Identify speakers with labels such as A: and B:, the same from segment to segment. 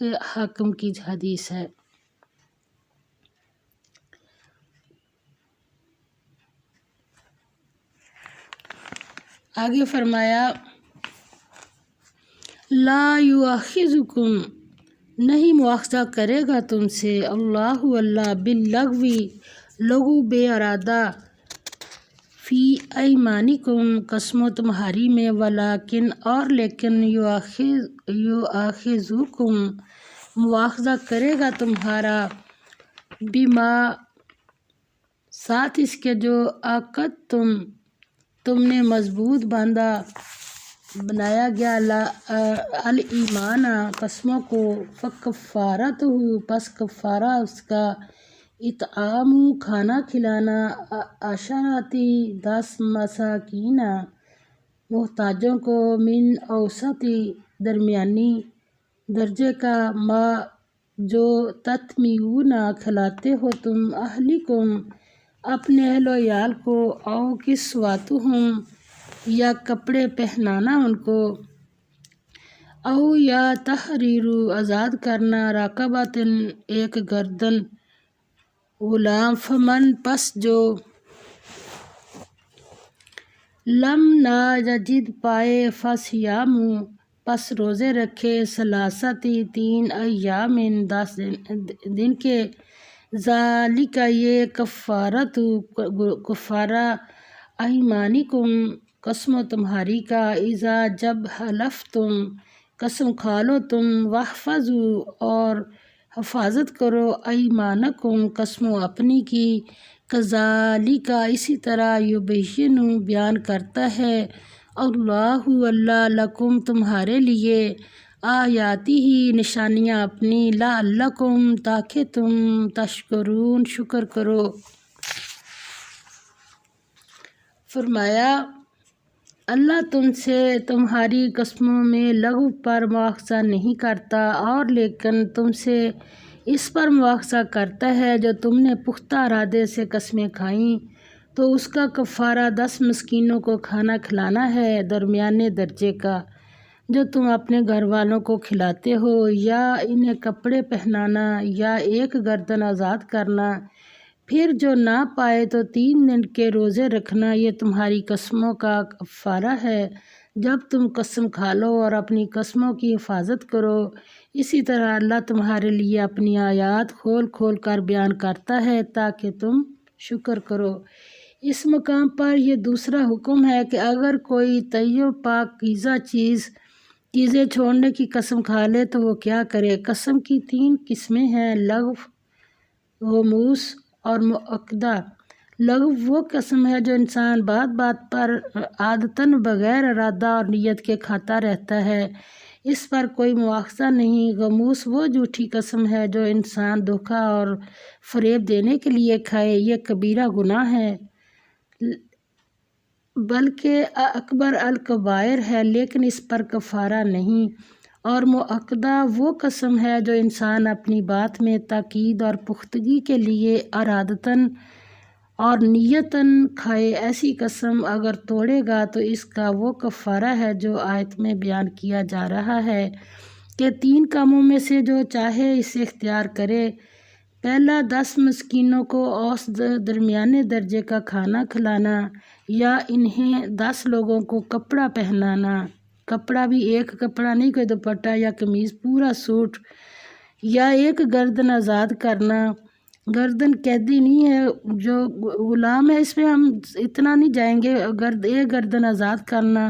A: حاکم کی حدیث ہے۔ آگے فرمایا لا یؤاخذکم نہیں مواخذہ کرے گا تم سے اللہ باللغو لغو بے ارادہ فی ایمانکم قسموں تمہاری میں ولیکن اور لیکن یؤاخذکم مواخذہ کرے گا تمہارا بما ساتھ اس کے جو تم نے مضبوط بنایا گیا الایمان قسموں کو فکفارتہ پس کفارہ اس کا اطعام کھانا کھلانا عشرتی 10 مساکین محتاجوں کو من اوسط درمیانی درجے کا ما جو تطعمون کھلاتے ہو تم اہلکم اپنے اہل و عیال کو او کسوتہم یا کپڑے پہنانا ان کو او یا تحریر آزاد کرنا رقبۃ ایک گردن غلام فمن پس جو لم نہ یجد پائے فصیام پس روزے رکھے ثلاثتی 3 ایام 10 دن کے ذالک یہ کفارہ ایمانکم قسموں تمہاری کا اذا جب حلفتم قسم کھا لو تم واحفظوا اور حفاظت کرو ایمانکم قسموں اپنی کی کذالک اسی طرح یبین بیان کرتا ہے اللہ لکم تمہارے لیے آیاتی ہی نشانیاں اپنی لعلکم تاکہ تم تشکرون شکر کرو۔ فرمایا اللہ تم سے تمہاری قسموں میں لغو پر مواخذہ نہیں کرتا اور لیکن تم سے اس پر مواخذہ کرتا ہے جو تم نے پختہ ارادے سے قسمیں کھائیں تو اس کا کفارہ 10 مسکینوں کو کھانا کھلانا ہے درمیانے درجے کا جو تم اپنے گھر والوں کو کھلاتے ہو یا انہیں کپڑے پہنانا یا ایک گردن آزاد کرنا پھر جو نہ پائے تو 3 دن کے روزے رکھنا یہ تمہاری قسموں کا کفارہ ہے جب تم قسم کھا لو اور اپنی قسموں کی حفاظت کرو اسی طرح اللہ تمہارے لیے اپنی آیات کھول کھول کر بیان کرتا ہے تاکہ تم شکر کرو۔ اس مقام پر یہ دوسرا حکم ہے کہ اگر کوئی طیب پاکیزہ چیزیں چھوڑنے کی قسم کھا لے تو وہ کیا کرے۔ قسم کی 3 قسمیں ہیں لغو غموس اور مؤکدہ۔ لغو وہ قسم ہے جو انسان بات بات پر عادتاً بغیر ارادہ اور نیت کے کھاتا رہتا ہے اس پر کوئی مواخذہ نہیں۔ غموس وہ جھوٹی قسم ہے جو انسان دھوکہ اور فریب دینے کے لیے کھائے یہ کبیرہ گناہ ہے بلکہ اکبر الکبائر ہے لیکن اس پر کفارہ نہیں۔ اور مؤکدہ وہ قسم ہے جو انسان اپنی بات میں تاکید اور پختگی کے لیے ارادتاً اور نیتاً کھائے ایسی قسم اگر توڑے گا تو اس کا وہ کفارہ ہے جو آیت میں بیان کیا جا رہا ہے کہ 3 کاموں میں سے جو چاہے اسے اختیار کرے۔ پہلا 10 مسکینوں کو اوسط درمیانے درجے کا کھانا کھلانا یا انہیں 10 لوگوں کو کپڑا پہنانا، کپڑا بھی ایک کپڑا نہیں کوئی دوپٹہ یا قمیض پورا سوٹ، یا ایک گردن آزاد کرنا، گردن قیدی نہیں ہے جو غلام ہے اس میں ہم اتنا نہیں جائیں گے، ایک گردن آزاد کرنا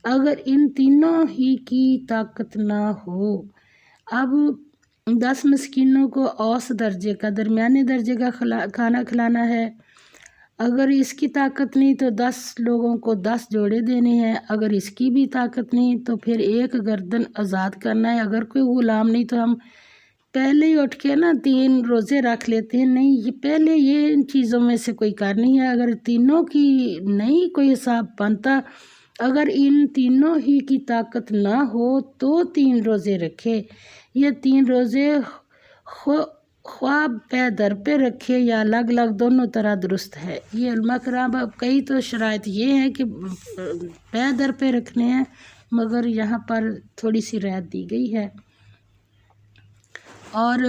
A: اگر ان تینوں ہی کی طاقت نہ ہو۔ اب 10 مسکینوں کو اوسط درجے کا درمیانے درجے کا کھانا کھلانا ہے، اگر اس کی طاقت نہیں تو 10 لوگوں کو 10 جوڑے دینے ہیں، اگر اس کی بھی طاقت نہیں تو پھر ایک گردن آزاد کرنا ہے۔ اگر کوئی غلام نہیں تو ہم پہلے ہی اٹھ کے 3 روزے رکھ لیتے ہیں، نہیں یہ پہلے یہ ان چیزوں میں سے کوئی کار نہیں ہے۔ اگر تینوں کی نہیں کوئی حساب بنتا، اگر ان تینوں ہی کی طاقت نہ ہو تو 3 روزے رکھے۔ یہ 3 روزے خواہ پے در پہ رکھے یا الگ الگ دونوں طرح درست ہے۔ یہ علماء کرام اب کئی تو شرائط یہ ہیں کہ پے در پہ رکھنے ہیں مگر یہاں پر تھوڑی سی رعایت دی گئی ہے۔ اور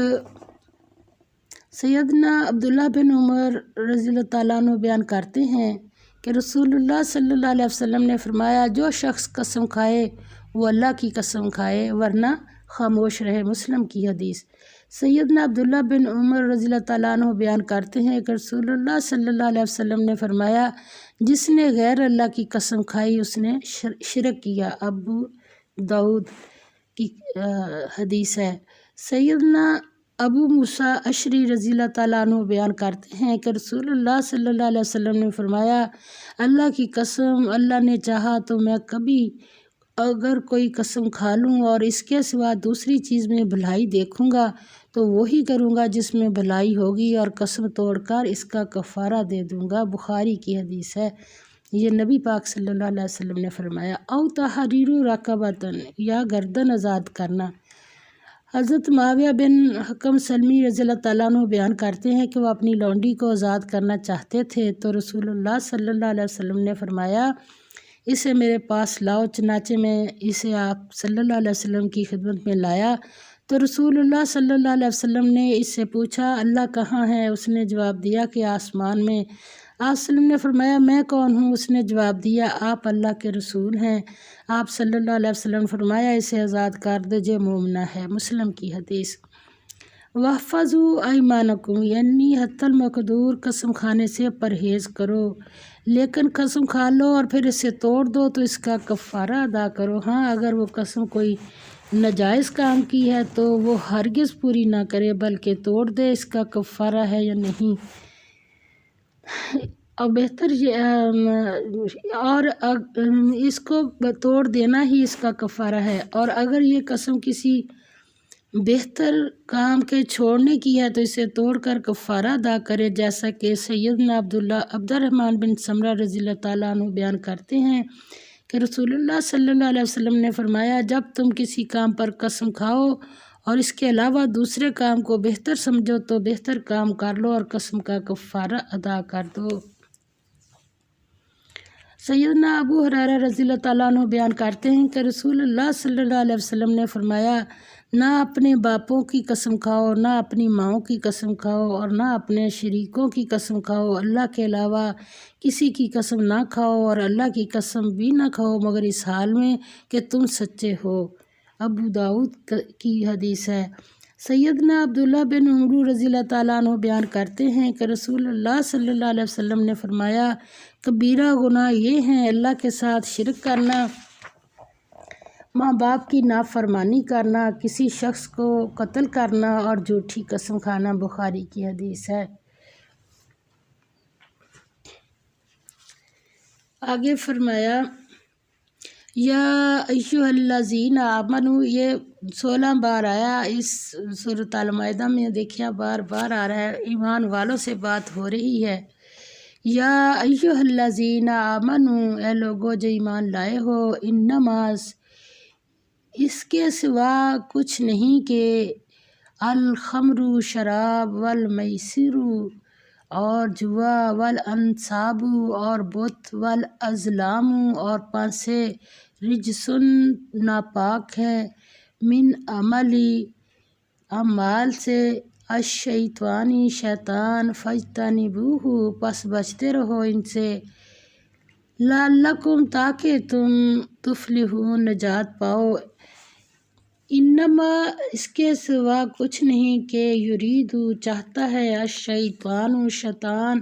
A: سیدنا عبداللہ بن عمر رضی اللہ تعالیٰ عنہ بیان کرتے ہیں کہ رسول اللہ صلی اللہ علیہ وسلم نے فرمایا جو شخص قسم کھائے وہ اللہ کی قسم کھائے ورنہ خاموش رہے، مسلم کی حدیث۔ سیدنا عبداللہ بن عمر رضی اللہ تعالیٰ عنہ بیان کرتے ہیں کہ رسول اللہ صلی اللہ علیہ وسلم نے فرمایا جس نے غیر اللہ کی قسم کھائی اس نے شرک کیا، ابو داؤد کی حدیث ہے۔ سیدنا ابو موسیٰ اشعری رضی اللہ تعالیٰ عنہ بیان کرتے ہیں کہ رسول اللہ صلی اللہ علیہ وسلم نے فرمایا اللہ کی قسم اللہ نے چاہا تو میں کبھی اگر کوئی قسم کھا لوں اور اس کے سوا دوسری چیز میں بھلائی دیکھوں گا تو وہی کروں گا جس میں بھلائی ہوگی اور قسم توڑ کر اس کا کفارہ دے دوں گا، بخاری کی حدیث ہے۔ یہ نبی پاک صلی اللہ علیہ وسلم نے فرمایا۔ او تحریر رقبۃ یا گردن آزاد کرنا۔ حضرت معاویہ بن حکم سلمی رضی اللہ تعالیٰ عنہ بیان کرتے ہیں کہ وہ اپنی لونڈی کو آزاد کرنا چاہتے تھے تو رسول اللہ صلی اللہ علیہ وسلم نے فرمایا اسے میرے پاس لاؤ، چنانچہ میں اسے آپ صلی اللہ علیہ وسلم کی خدمت میں لایا تو رسول اللہ صلی اللہ علیہ وسلم نے اس سے پوچھا اللہ کہاں ہے؟ اس نے جواب دیا کہ آسمان میں۔ آپ صلی اللہ علیہ وسلم نے فرمایا میں کون ہوں؟ اس نے جواب دیا آپ اللہ کے رسول ہیں۔ آپ صلی اللہ علیہ وسلم نے فرمایا اسے آزاد کر دیجئے، مومنہ ہے، مسلم کی حدیث۔ وَاحْفَظُوا أَيْمَانَكُمْ یعنی حتی المقدور قسم کھانے سے پرہیز کرو، لیکن قسم کھا لو اور پھر اسے توڑ دو تو اس کا کفارہ ادا کرو۔ ہاں اگر وہ قسم کوئی ناجائز کام کی ہے تو وہ ہرگز پوری نہ کرے بلکہ توڑ دے، اس کا کفارہ ہے یا نہیں اور بہتر اور اس کو توڑ دینا ہی اس کا کفارہ ہے، اور اگر یہ قسم کسی بہتر کام کے چھوڑنے کی ہے تو اسے توڑ کر کفارہ ادا کرے، جیسا کہ سیدنا عبد الرحمن بن سمرہ رضی اللہ تعالیٰ عنہ بیان کرتے ہیں کہ رسول اللہ صلی اللہ علیہ وسلم نے فرمایا جب تم کسی کام پر قسم کھاؤ اور اس کے علاوہ دوسرے کام کو بہتر سمجھو تو بہتر کام کر لو اور قسم کا کفارہ ادا کر دو۔ سیدنا ابو ہریرہ رضی اللہ تعالیٰ عنہ بیان کرتے ہیں کہ رسول اللہ صلی اللہ علیہ وسلم نے فرمایا نہ اپنے باپوں کی قسم کھاؤ، نہ اپنی ماؤں کی قسم کھاؤ اور نہ اپنے شریکوں کی قسم کھاؤ، اللہ کے علاوہ کسی کی قسم نہ کھاؤ اور اللہ کی قسم بھی نہ کھاؤ مگر اس حال میں کہ تم سچے ہو، ابو داؤد کی حدیث ہے۔ سیدنا عبداللہ بن عمر رضی اللہ تعالیٰ عنہ بیان کرتے ہیں کہ رسول اللہ صلی اللہ علیہ وسلم نے فرمایا کبیرہ گناہ یہ ہیں اللہ کے ساتھ شرک کرنا، ماں باپ کی نافرمانی کرنا، کسی شخص کو قتل کرنا اور جھوٹی قسم کھانا، بخاری کی حدیث ہے۔ آگے فرمایا یا ایھا الذین آمنوا، یہ 16 بار آیا اس سورۃ المائدہ میں، دیکھیں بار بار آ رہا ہے، ایمان والوں سے بات ہو رہی ہے۔ یا ایھا الذین آمنوا، اے لوگو جو ایمان لائے ہو، انما اس کے سوا کچھ نہیں کہ الخمر شراب والمیسر اور جوا والانصاب اور بت والازلام اور پانسے رجسن ناپاک ہے، من عملی اعمال سے، الشیطانی شیطان، فاجتنبوہ پس بچتے رہو ان سے، لعلکم تاکہ تم تفلحون نجات پاؤ۔ انما اس کے سوا کچھ نہیں کہ یرید چاہتا ہے الشیطان شیطان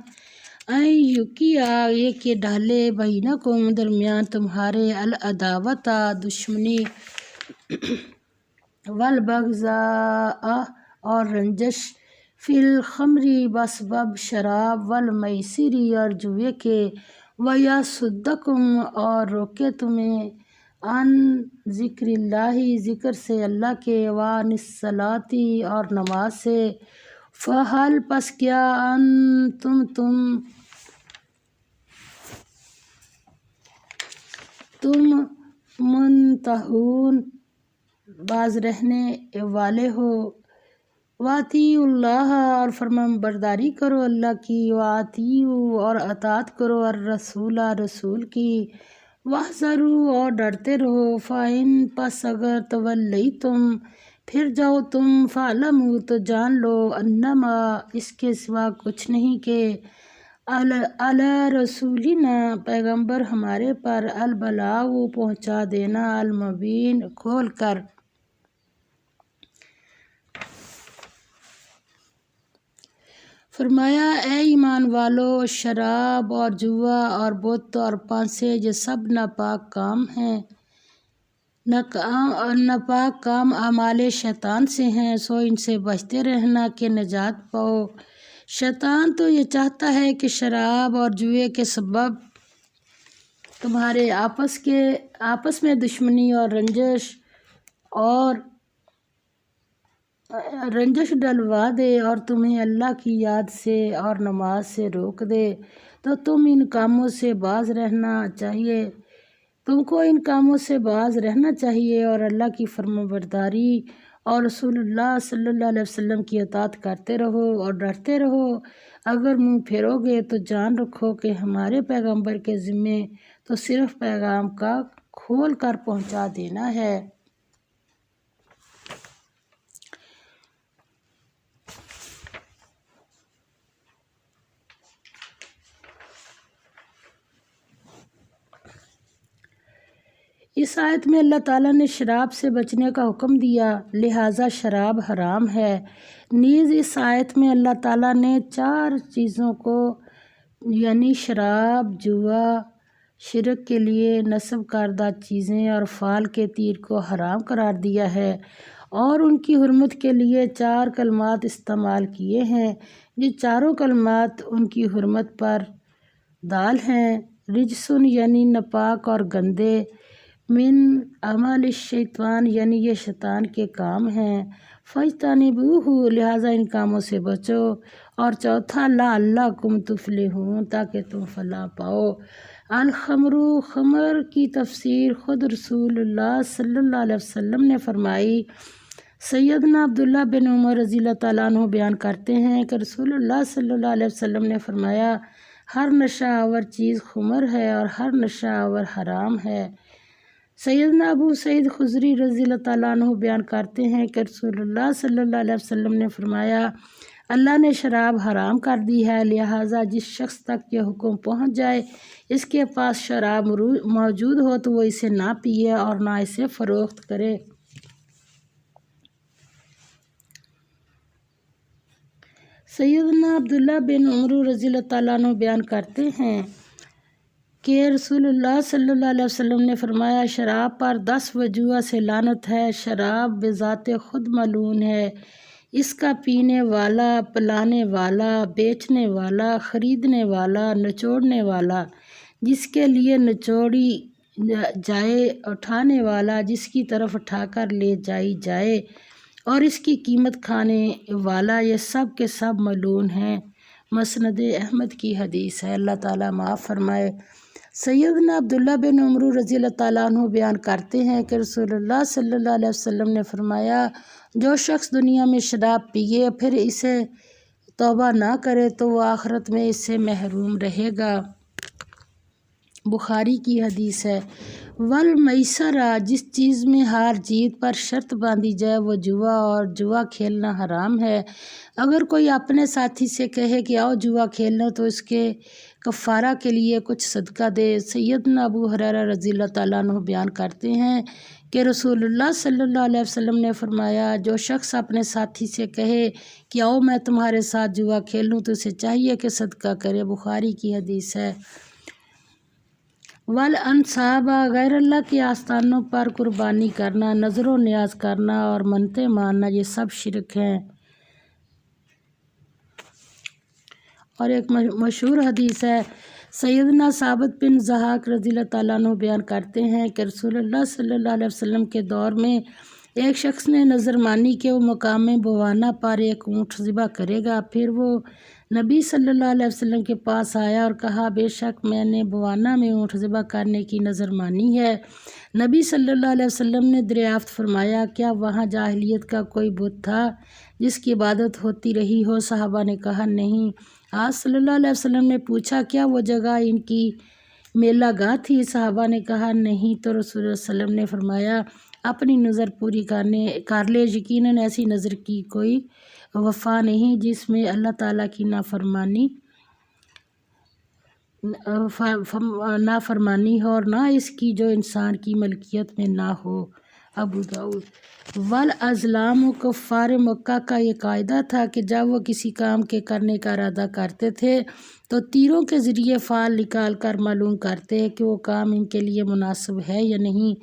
A: ان یوقع یہ کہ ڈالے بینکم درمیان تمہارے العداوت دشمنی، والبغضاء اور رنجش، فی الخمر بسبب شراب، والمیسر اور جوئے کے، ویصدکم اور روکے تمہیں، عن ذکر اللہ ذکر سے اللہ کے، وعن الصلاۃ اور نماز سے، فہل پس کیا انتم تم منتہون باز رہنے والے ہو، واطیعوا اللہ اور فرمان برداری کرو اللہ کی، واطیعوا اور اطاعت کرو الرسول رسول کی، واحذروا اور ڈرتے رہو، فإن پس اگر تولیتم پھر جاؤ تم فعلموا تو جان لو انما اس کے سوا کچھ نہیں کہ علی رسولنا پیغمبر ہمارے پر البلاغ پہنچا دینا المبین کھول کر۔ فرمایا اے ایمان والو، شراب اور جوا اور بت اور پانسے یہ سب ناپاک کام ہیں، ناپاک کام اعمال شیطان سے ہیں، سو ان سے بچتے رہنا کہ نجات پاؤ۔ شیطان تو یہ چاہتا ہے کہ شراب اور جوئے کے سبب تمہارے آپس میں دشمنی اور رنجش ڈلوا دے اور تمہیں اللہ کی یاد سے اور نماز سے روک دے، تو تم کو ان کاموں سے باز رہنا چاہیے اور اللہ کی فرمانبرداری اور رسول اللہ صلی اللہ علیہ وسلم کی اطاعت کرتے رہو اور ڈرتے رہو۔ اگر منہ پھیرو گے تو جان رکھو کہ ہمارے پیغمبر کے ذمے تو صرف پیغام کا کھول کر پہنچا دینا ہے۔ اس آیت میں اللہ تعالیٰ نے شراب سے بچنے کا حکم دیا، لہٰذا شراب حرام ہے۔ نیز اس آیت میں اللہ تعالیٰ نے 4 چیزوں کو یعنی شراب، جوا، شرک کے لیے نصب کردہ چیزیں اور فال کے تیر کو حرام قرار دیا ہے، اور ان کی حرمت کے لیے 4 کلمات استعمال کیے ہیں۔ یہ چاروں کلمات ان کی حرمت پر دال ہیں۔ رجسن یعنی ناپاک اور گندے، من عمل الشیطان یعنی یہ شیطان کے کام ہیں، فاجتنبوہ لہٰذا ان کاموں سے بچو، اور چوتھا لعلکم تفلحون تاکہ تم فلاح پاؤ۔ الخمر، خمر کی تفسیر خود رسول اللہ صلی اللہ علیہ وسلم نے فرمائی۔ سیدنا عبداللہ بن عمر رضی اللہ تعالیٰ عنہ بیان کرتے ہیں کہ رسول اللہ صلی اللہ علیہ وسلم نے فرمایا، ہر نشہ آور چیز خمر ہے اور ہر نشہ آور حرام ہے۔ سیدنا ابو سعید خدری رضی اللہ تعالیٰ عنہ بیان کرتے ہیں کہ رسول اللہ صلی اللہ علیہ وسلم نے فرمایا، اللہ نے شراب حرام کر دی ہے، لہٰذا جس شخص تک یہ حکم پہنچ جائے اس کے پاس شراب موجود ہو تو وہ اسے نہ پیے اور نہ اسے فروخت کرے۔ سیدنا عبداللہ بن عمر رضی اللہ تعالیٰ عنہ بیان کرتے ہیں کہ رسول اللہ صلی اللہ علیہ وسلم نے فرمایا، شراب پر 10 وجوہ سے لعنت ہے۔ شراب بذات خود ملعون ہے، اس کا پینے والا، پلانے والا، بیچنے والا، خریدنے والا، نچوڑنے والا، جس کے لیے نچوڑی جائے، اٹھانے والا، جس کی طرف اٹھا کر لے جائی جائے، اور اس کی قیمت کھانے والا، یہ سب کے سب ملعون ہیں۔ مسند احمد کی حدیث ہے۔ اللہ تعالیٰ معاف فرمائے۔ سیدنا عبداللہ بن عمر رضی اللہ تعالیٰ عنہ بیان کرتے ہیں کہ رسول اللہ صلی اللہ علیہ وسلم نے فرمایا، جو شخص دنیا میں شراب پیے پھر اسے توبہ نہ کرے تو وہ آخرت میں اس سے محروم رہے گا۔ بخاری کی حدیث ہے۔ والمیسرہ، جس چیز میں ہار جیت پر شرط باندھی جائے وہ جوا، اور جوا کھیلنا حرام ہے۔ اگر کوئی اپنے ساتھی سے کہے کہ آؤ جوا کھیلنا تو اس کے کفارہ کے لیے کچھ صدقہ دے۔ سیدنا ابو ہریرہ رضی اللہ تعالیٰ عنہ بیان کرتے ہیں کہ رسول اللہ صلی اللہ علیہ وسلم نے فرمایا، جو شخص اپنے ساتھی سے کہے کہ آؤ میں تمہارے ساتھ جوا کھیلوں تو اسے چاہیے کہ صدقہ کرے۔ بخاری کی حدیث ہے۔ والانصاب، غیر اللہ کے آستانوں پر قربانی کرنا، نظر و نیاز کرنا اور منتیں ماننا، یہ سب شرک ہیں۔ اور ایک مشہور حدیث ہے، سیدنا ثابت بن ضحاک رضی اللہ تعالیٰ عنہ بیان کرتے ہیں کہ رسول اللہ صلی اللہ علیہ وسلم کے دور میں ایک شخص نے نظر مانی کہ وہ مقام بوانا پر ایک اونٹ ذبح کرے گا۔ پھر وہ نبی صلی اللہ علیہ وسلم کے پاس آیا اور کہا، بے شک میں نے بوانا میں اونٹ ذبح کرنے کی نظر مانی ہے۔ نبی صلی اللہ علیہ وسلم نے دریافت فرمایا، کیا وہاں جاہلیت کا کوئی بت تھا جس کی عبادت ہوتی رہی ہو؟ صحابہ نے کہا نہیں۔ آپ صلی اللہ علیہ وسلم نے پوچھا، کیا وہ جگہ ان کی میلہ گاہ تھی؟ صحابہ نے کہا نہیں۔ تو رسول اللہ صلی اللہ علیہ وسلم نے فرمایا، اپنی نظر پوری کر لے، یقیناً ایسی نظر کی کوئی وفا نہیں جس میں اللہ تعالیٰ کی نافرمانی ہو، اور نہ اس کی جو انسان کی ملکیت میں نہ ہو۔ ابو داؤد۔ والازلام، کفار مکہ کا یہ قاعدہ تھا کہ جب وہ کسی کام کے کرنے کا ارادہ کرتے تھے تو تیروں کے ذریعے فال نکال کر معلوم کرتے کہ وہ کام ان کے لیے مناسب ہے یا نہیں۔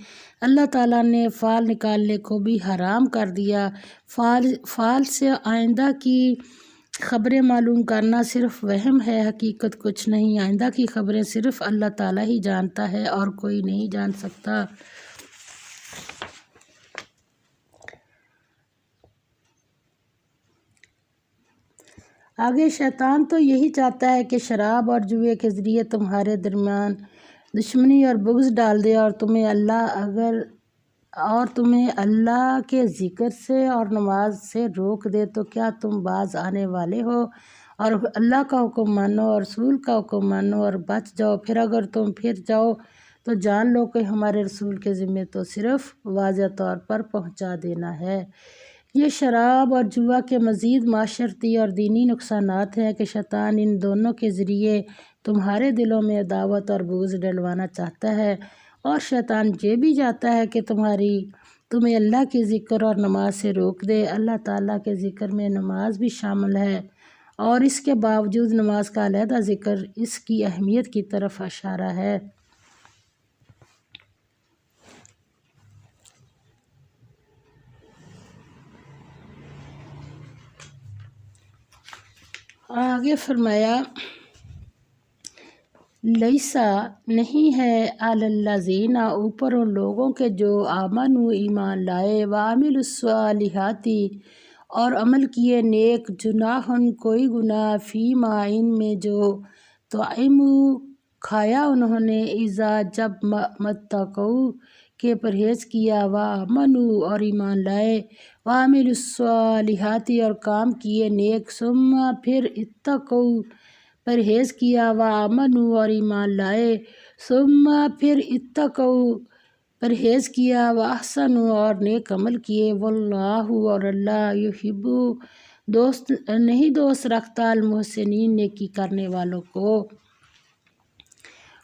A: اللہ تعالیٰ نے فال نکالنے کو بھی حرام کر دیا۔ فال سے آئندہ کی خبریں معلوم کرنا صرف وہم ہے، حقیقت کچھ نہیں۔ آئندہ کی خبریں صرف اللہ تعالیٰ ہی جانتا ہے اور کوئی نہیں جان سکتا۔ آگے شیطان تو یہی چاہتا ہے کہ شراب اور جوئے کے ذریعے تمہارے درمیان دشمنی اور بغض ڈال دے، اور تمہیں اللہ کے ذکر سے اور نماز سے روک دے۔ تو کیا تم باز آنے والے ہو اور اللہ کا حکم مانو اور رسول کا حکم مانو اور بچ جاؤ؟ پھر اگر تم پھر جاؤ تو جان لو کہ ہمارے رسول کے ذمے تو صرف واضح طور پر پہنچا دینا ہے۔ یہ شراب اور جوا کے مزید معاشرتی اور دینی نقصانات ہیں کہ شیطان ان دونوں کے ذریعے تمہارے دلوں میں عداوت اور بغض ڈلوانا چاہتا ہے، اور شیطان یہ بھی چاہتا ہے کہ تمہیں اللہ کے ذکر اور نماز سے روک دے۔ اللہ تعالیٰ کے ذکر میں نماز بھی شامل ہے، اور اس کے باوجود نماز کا علیحدہ ذکر اس کی اہمیت کی طرف اشارہ ہے۔ آگے فرمایا، لیسا نہیں ہے علی الذین اوپر ان لوگوں کے جو آمنوا ایمان لائے، وعملوا الصالحات اور عمل کیے نیک، جناح کوئی گناہ، فیما ان میں جو طعموا کھایا انہوں نے، اذا جب متقوا کے پرہیز کیا، وآمنوا اور ایمان لائے، وعملوا الصالحات اور کام کیے نیک، ثم پھر اتقوا پرہیز کیا، وآمنوا اور ایمان لائے، ثم پھر اتقوا پرہیز کیا، واحسنوا اور نیک عمل کیے، واللہ اور اللہ یحب دوست رکھتا المحسنین نیکی کرنے والوں کو۔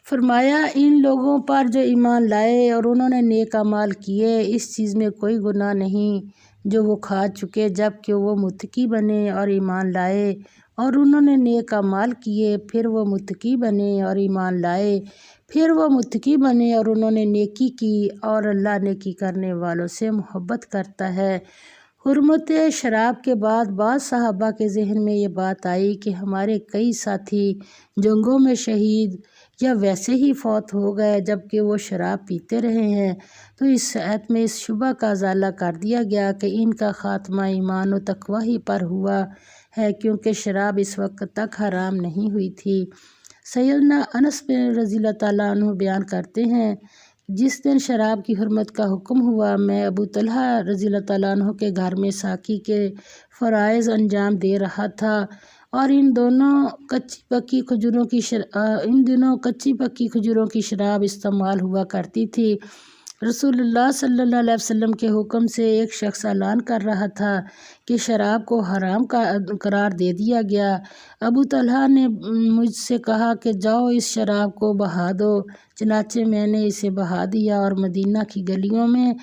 A: فرمایا، ان لوگوں پر جو ایمان لائے اور انہوں نے نیک اعمال کیے، اس چیز میں کوئی گناہ نہیں جو وہ کھا چکے، جب کہ وہ متقی بنے اور ایمان لائے، اور انہوں نے نیک اعمال کیے، پھر وہ متقی بنے اور ایمان لائے، پھر وہ متقی بنے اور انہوں نے نیکی کی، اور اللہ نیکی کرنے والوں سے محبت کرتا ہے۔ حرمت شراب کے بعد بعض صحابہ کے ذہن میں یہ بات آئی کہ ہمارے کئی ساتھی جنگوں میں شہید یا ویسے ہی فوت ہو گئے جبکہ وہ شراب پیتے رہے ہیں، تو اس آیت میں اس شبہ کا ازالہ کر دیا گیا کہ ان کا خاتمہ ایمان و تقوی ہی پر ہوا ہے، کیونکہ شراب اس وقت تک حرام نہیں ہوئی تھی۔ سیدنا انس بن رضی اللہ تعالیٰ عنہ بیان کرتے ہیں، جس دن شراب کی حرمت کا حکم ہوا، میں ابو طلحہ رضی اللہ تعالیٰ عنہ کے گھر میں ساقی کے فرائض انجام دے رہا تھا، اور ان دنوں کچی پکی کھجوروں کی شراب استعمال ہوا کرتی تھی۔ رسول اللہ صلی اللہ علیہ وسلم کے حکم سے ایک شخص اعلان کر رہا تھا کہ شراب کو حرام قرار دے دیا گیا۔ ابو طلحہ نے مجھ سے کہا کہ جاؤ اس شراب کو بہا دو، چنانچہ میں نے اسے بہا دیا اور مدینہ کی گلیوں میں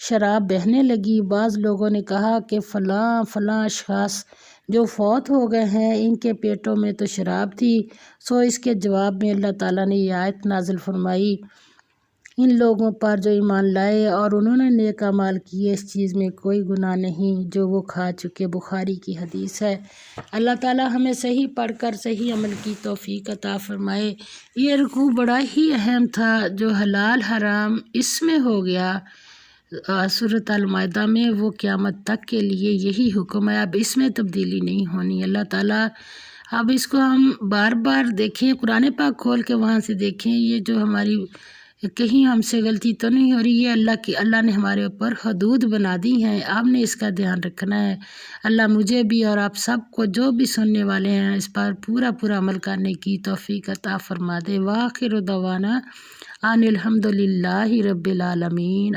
A: شراب بہنے لگی۔ بعض لوگوں نے کہا کہ فلاں فلاں اشخاص جو فوت ہو گئے ہیں ان کے پیٹوں میں تو شراب تھی، سو اس کے جواب میں اللہ تعالیٰ نے یہ آیت نازل فرمائی، ان لوگوں پر جو ایمان لائے اور انہوں نے نیک اعمال کیے، اس چیز میں کوئی گناہ نہیں جو وہ کھا چکے۔ بخاری کی حدیث ہے۔ اللہ تعالیٰ ہمیں صحیح پڑھ کر صحیح عمل کی توفیق عطا فرمائے۔ یہ رکوع بڑا ہی اہم تھا، جو حلال حرام اس میں ہو گیا سورۃ المائدہ میں، وہ قیامت تک کے لیے یہی حکم ہے، اب اس میں تبدیلی نہیں ہونی۔ اللہ تعالیٰ اب اس کو ہم بار بار دیکھیں، قرآن پاک کھول کے وہاں سے دیکھیں، یہ جو ہماری کہیں ہم سے غلطی تو نہیں ہو رہی، یہ اللہ نے ہمارے اوپر حدود بنا دی ہیں، آپ نے اس کا دھیان رکھنا ہے۔ اللہ مجھے بھی اور آپ سب کو جو بھی سننے والے ہیں اس پر پورا عمل کرنے کی توفیق عطا فرما دے۔ وآخر دعوانا ان الحمد للہ رب العالمین۔